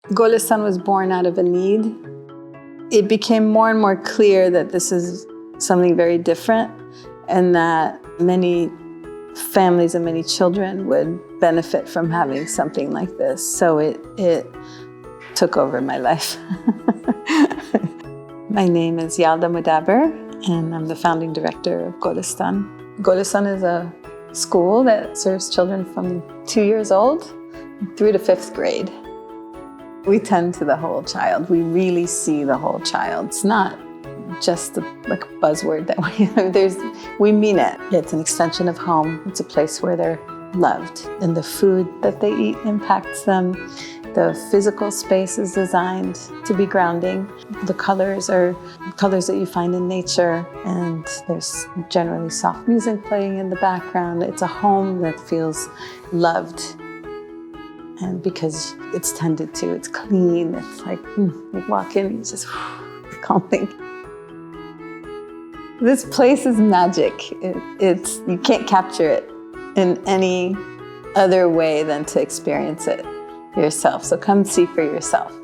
Golestan was born out of a need. It became more and more clear that this is something very different and that many families and many children would benefit from having something like this. So it took over my life. My name is Yalda Mudaber, and I'm the founding director of Golestan. Golestan is a school that serves children from 2 years old through to 5th grade. We tend to the whole child. We really see the whole child. It's not just like a buzzword that we mean it. It's an extension of home. It's a place where they're loved, and the food that they eat impacts them. The physical space is designed to be grounding. The colors are colors that you find in nature, and there's generally soft music playing in the background. It's a home that feels loved. And because it's tended to, it's clean, it's like, you walk in, it's just calming. This place is magic. You can't capture it in any other way than to experience it yourself. So come see for yourself.